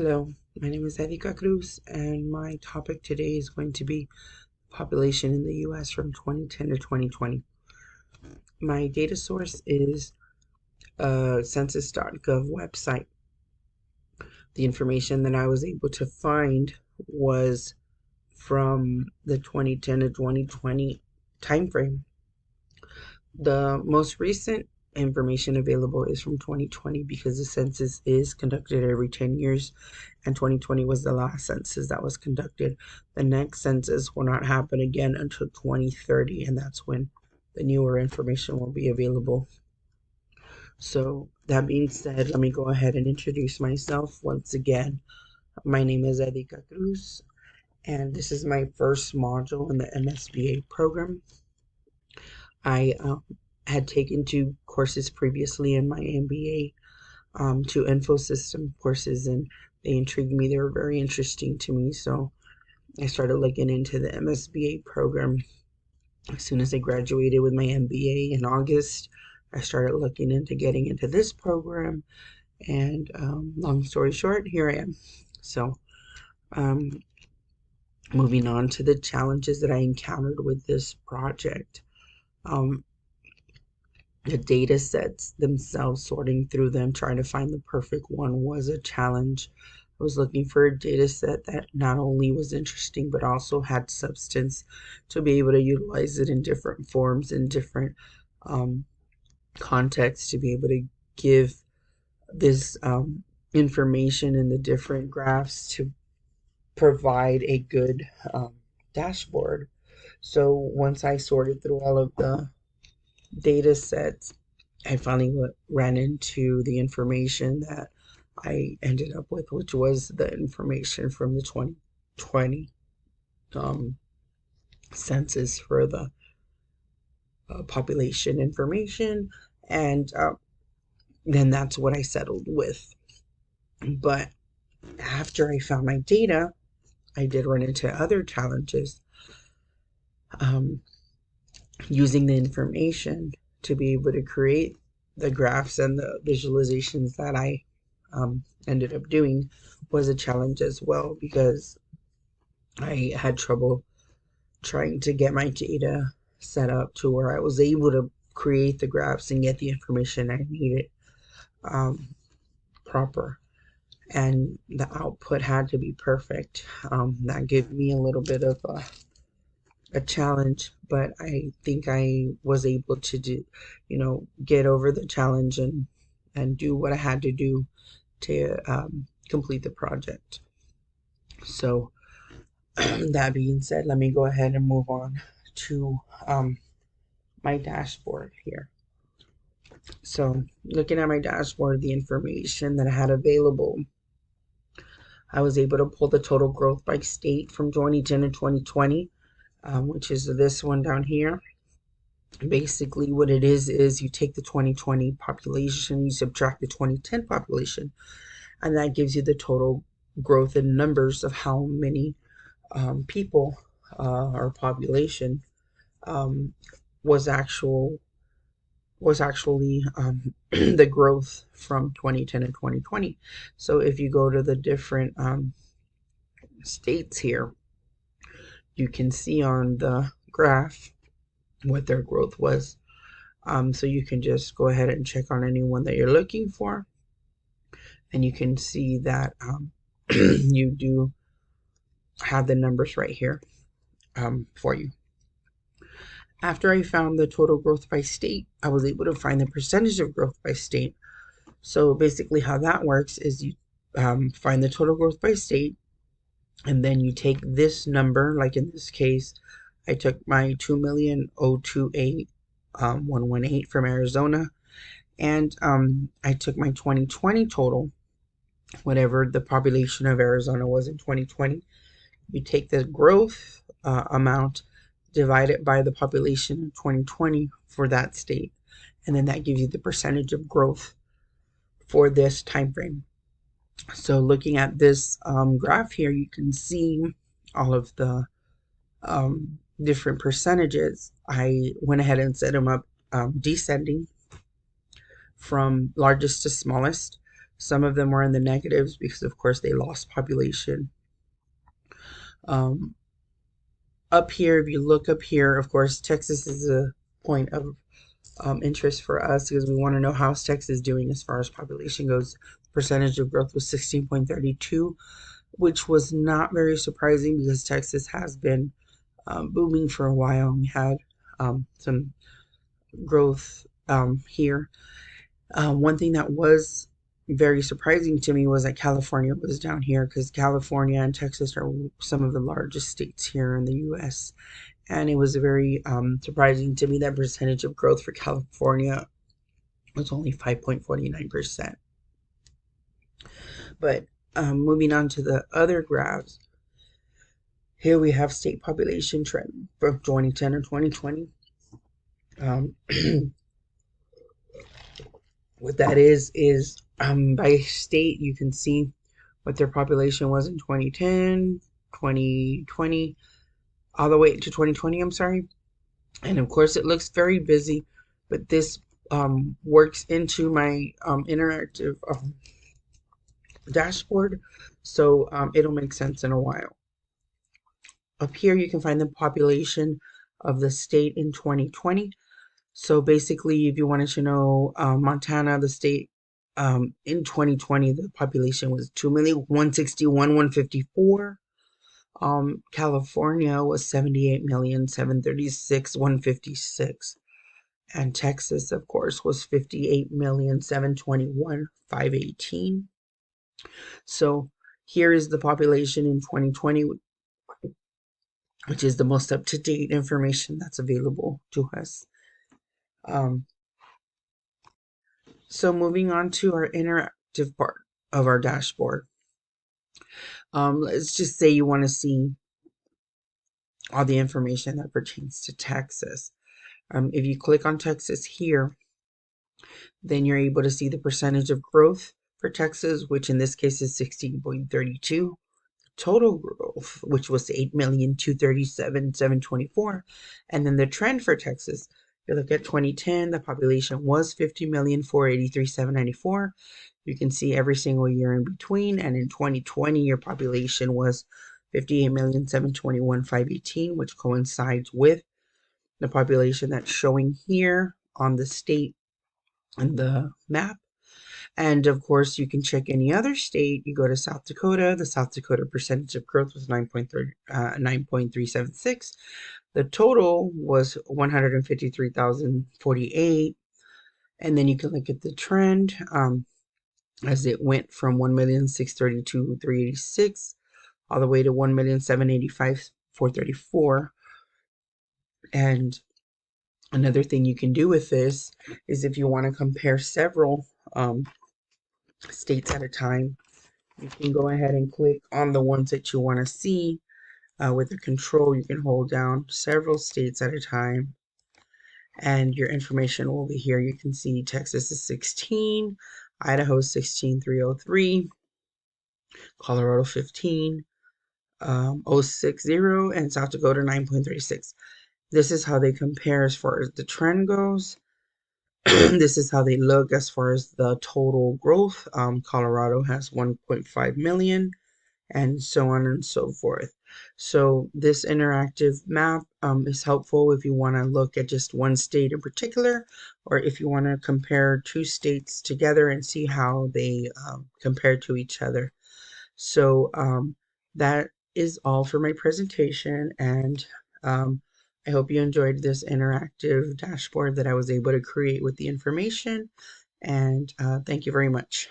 Hello, my name is Erika Cruz, and my topic today is going to be population in the US from 2010 to 2020. My data source is a Census.gov website. The information that I was able to find was from the 2010 to 2020 timeframe. The most recent information available is from 2020 because the census is conducted every 10 years, and 2020 was the last census that was conducted. The next census will not happen again until 2030, and that's when the newer information will be available. So that being said, let me go ahead and introduce myself once again. My name is Erika Cruz, and this is my first module in the MSBA program. I had taken 2 courses previously in my MBA, 2 info system courses, and they intrigued me. They were very interesting to me, so I started looking into the MSBA program. As soon as I graduated with my MBA in August, I started looking into getting into this program, and long story short, here I am. So, moving on to the challenges that I encountered with this project. The data sets themselves, sorting through them, trying to find the perfect one was a challenge. I was looking for a data set that not only was interesting but also had substance to be able to utilize it in different forms, in different contexts, to be able to give this information in the different graphs to provide a good dashboard. So once I sorted through all of the data sets, I finally ran into the information that I ended up with, which was the information from the 2020 census for the population information, and then that's what I settled with. But after I found my data, I did run into other challenges. Using the information to be able to create the graphs and the visualizations that I ended up doing was a challenge as well, because I had trouble trying to get my data set up to where I was able to create the graphs and get the information I needed proper, and the output had to be perfect. That gave me a little bit of a challenge, but I think I was able to do, get over the challenge and do what I had to do to complete the project. So that being said, let me go ahead and move on to my dashboard here. So looking at my dashboard, the information that I had available, I was able to pull the total growth by state from 2010 to 2020, which is this one down here. Basically what it is you take the 2020 population, you subtract the 2010 population, and that gives you the total growth in numbers of how many people or population was actually the growth from 2010 and 2020. So if you go to the different states here, you can see on the graph what their growth was. So you can just go ahead and check on anyone that you're looking for, and you can see that you do have the numbers right here for you. After I found the total growth by state, I was able to find the percentage of growth by state. So basically how that works is you find the total growth by state, and then you take this number, like in this case, I took my 2,028,118 from Arizona, and I took my 2020 total, whatever the population of Arizona was in 2020. You take the growth amount, divide it by the population in 2020 for that state, and then that gives you the percentage of growth for this time frame. So looking at this graph here, you can see all of the different percentages. I went ahead and set them up descending from largest to smallest. Some of them were in the negatives because, of course, they lost population. Up here, if you look up here, of course, Texas is a point of interest for us because we want to know how Texas is doing as far as population goes. The percentage of growth was 16.32, which was not very surprising because Texas has been booming for a while. We had some growth here. One thing that was very surprising to me was that California was down here because California and Texas are some of the largest states here in the U.S. And it was very surprising to me that percentage of growth for California was only 5.49%. But moving on to the other graphs, here we have state population trend from 2010 to 2020. What that is by state, you can see what their population was in 2010, 2020, all the way to 2020, I'm sorry. And of course, it looks very busy, but this works into my interactive dashboard, so it'll make sense in a while. Up here, you can find the population of the state in 2020. So basically, if you wanted to know Montana, the state, in 2020, the population was 2,161,154. California was 78,736,156. And Texas, of course, was 58,721,518. So here is the population in 2020, which is the most up-to-date information that's available to us. So moving on to our interactive part of our dashboard. Let's just say you want to see all the information that pertains to Texas. If you click on Texas here, then you're able to see the percentage of growth for Texas, which in this case is 16.32. Total growth, which was 8,237,724. And then the trend for Texas, if you look at 2010, the population was 50,483,794. You can see every single year in between. And in 2020, your population was 58,721,518, which coincides with the population that's showing here on the state and the map. And of course, you can check any other state. You go to South Dakota. The South Dakota percentage of growth was 9.376. The total was 153,048. And then you can look at the trend as it went from 1,632,386 all the way to 1,785,434. And another thing you can do with this is if you want to compare several states at a time, you can go ahead and click on the ones that you want to see. With the control, you can hold down several states at a time, and your information will be here. You can see Texas is 16, Idaho is 16,303, Colorado 15, 060, and South Dakota 9.36. This is how they compare as far as the trend goes. This is how they look as far as the total growth. Colorado has 1.5 million, and so on and so forth. So this interactive map is helpful if you want to look at just one state in particular, or if you want to compare two states together and see how they compare to each other. So that is all for my presentation, and I hope you enjoyed this interactive dashboard that I was able to create with the information, and thank you very much.